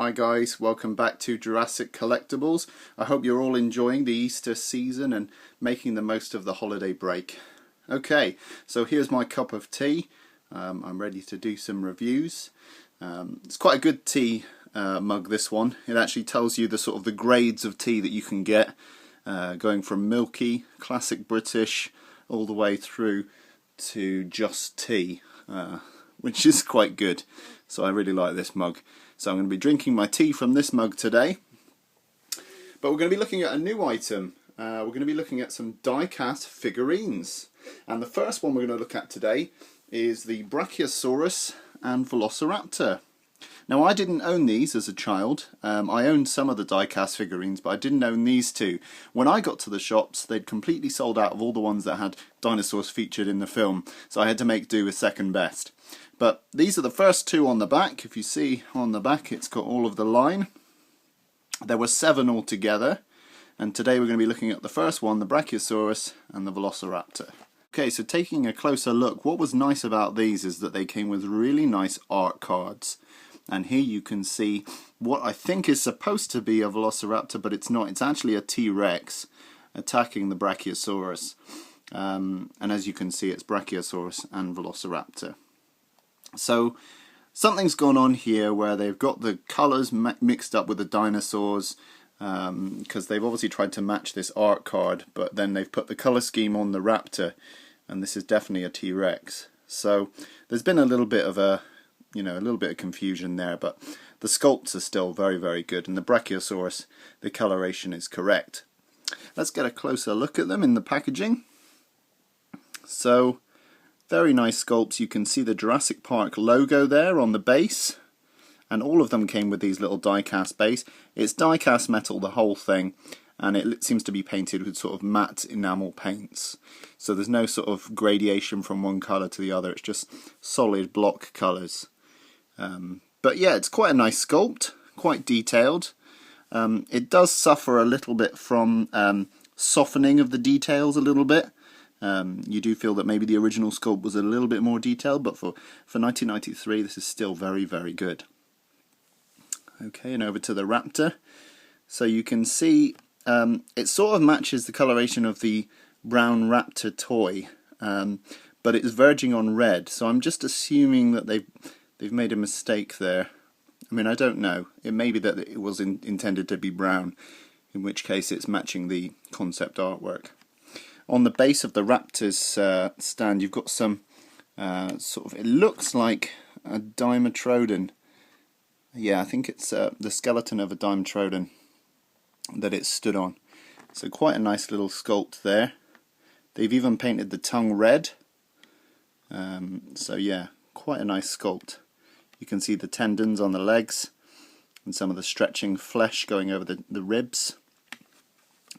Hi guys, welcome back to Jurassic Collectibles. I hope you're all enjoying the Easter season and making the most of the holiday break. Okay, so here's my cup of tea. I'm ready to do some reviews. It's quite a good tea mug, this one. It actually tells you the sort of the grades of tea that you can get, going from milky, classic British, all the way through to just tea, which is quite good. So I really like this mug. So I'm going to be drinking my tea from this mug today. But we're going to be looking at a new item. We're going to be looking at some die-cast figurines. And the first one we're going to look at today is the Brachiosaurus and Velociraptor. Now, I didn't own these as a child. I owned some of the die-cast figurines, but I didn't own these two. When I got to the shops, they'd completely sold out of all the ones that had dinosaurs featured in the film, so I had to make do with second best. But these are the first two on the back. If you see on the back, it's got all of the line. There were 7 altogether, and today we're going to be looking at the first one, the Brachiosaurus and the Velociraptor. Okay, so taking a closer look, what was nice about these is that they came with really nice art cards. And here you can see what I think is supposed to be a Velociraptor, but it's not. It's actually a T-Rex attacking the Brachiosaurus. And as you can see, it's Brachiosaurus and Velociraptor. So something's gone on here where they've got the colours mixed up with the dinosaurs, because they've obviously tried to match this art card, but then they've put the colour scheme on the raptor, and this is definitely a T-Rex. So there's been a little bit of a little bit of confusion there, but the sculpts are still very, very good, and the Brachiosaurus, the coloration is correct. Let's get a closer look at them in the packaging. So, very nice sculpts. You can see the Jurassic Park logo there on the base, and all of them came with these little die-cast base. It's die-cast metal, the whole thing, and it seems to be painted with sort of matte enamel paints. So there's no sort of gradation from one colour to the other, it's just solid block colours. But yeah, it's quite a nice sculpt, quite detailed. It does suffer a little bit from softening of the details a little bit. You do feel that maybe the original sculpt was a little bit more detailed, but for 1993 this is still very, very good. Okay, and over to the Raptor. So you can see it sort of matches the coloration of the brown Raptor toy, but it's verging on red, so I'm just assuming that they've made a mistake there. I mean, I don't know. It may be that it was intended to be brown, in which case it's matching the concept artwork. On the base of the Raptor's stand, you've got some sort of, it looks like a Dimetrodon. Yeah, I think it's the skeleton of a Dimetrodon that it stood on. So quite a nice little sculpt there. They've even painted the tongue red. So yeah, quite a nice sculpt. You can see the tendons on the legs and some of the stretching flesh going over the ribs.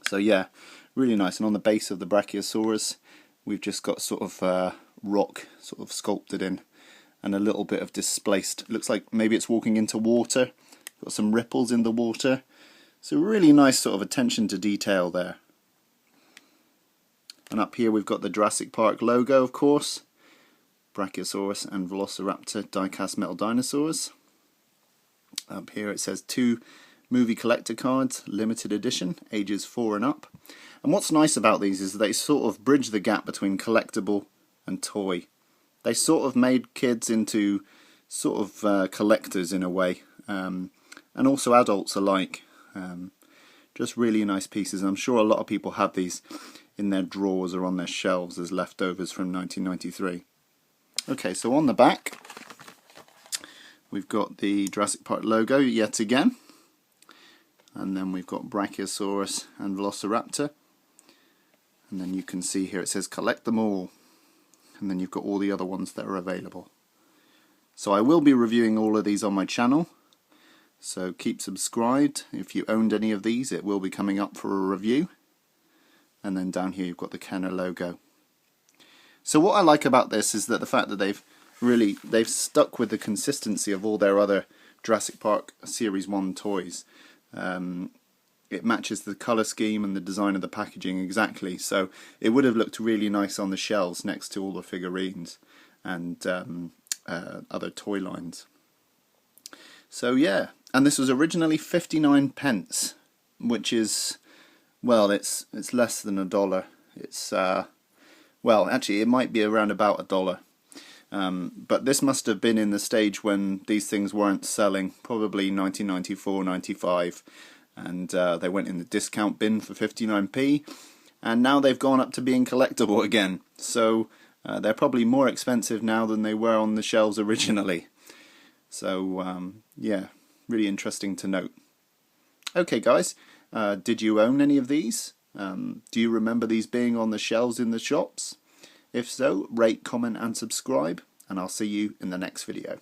So yeah, really nice. And on the base of the Brachiosaurus, we've just got sort of rock sort of sculpted in, and a little bit of displaced. It looks like maybe it's walking into water. Got some ripples in the water. So really nice sort of attention to detail there. And up here we've got the Jurassic Park logo, of course. Brachiosaurus and Velociraptor die-cast metal dinosaurs. Up here it says 2 movie collector cards, limited edition, ages 4 and up. And what's nice about these is they sort of bridge the gap between collectible and toy. They sort of made kids into sort of collectors in a way, and also adults alike. Just really nice pieces. I'm sure a lot of people have these in their drawers or on their shelves as leftovers from 1993. Okay, so on the back we've got the Jurassic Park logo yet again, and then we've got Brachiosaurus and Velociraptor, and then you can see here it says collect them all, and then you've got all the other ones that are available. So I will be reviewing all of these on my channel, so keep subscribed. If you owned any of these, it will be coming up for a review. And then down here you've got the Kenner logo. So what I like about this is that the fact that they've stuck with the consistency of all their other Jurassic Park Series 1 toys. It matches the colour scheme and the design of the packaging exactly, so it would have looked really nice on the shelves next to all the figurines and other toy lines. So yeah, and this was originally 59 pence, which is, well, it's less than $1. It's well, actually it might be around about $1. But this must have been in the stage when these things weren't selling, probably 1994, 95, and they went in the discount bin for 59p, and now they've gone up to being collectible again. So they're probably more expensive now than they were on the shelves originally. So yeah, really interesting to note. Okay guys, did you own any of these? Do you remember these being on the shelves in the shops? If so, rate, comment and subscribe, and I'll see you in the next video.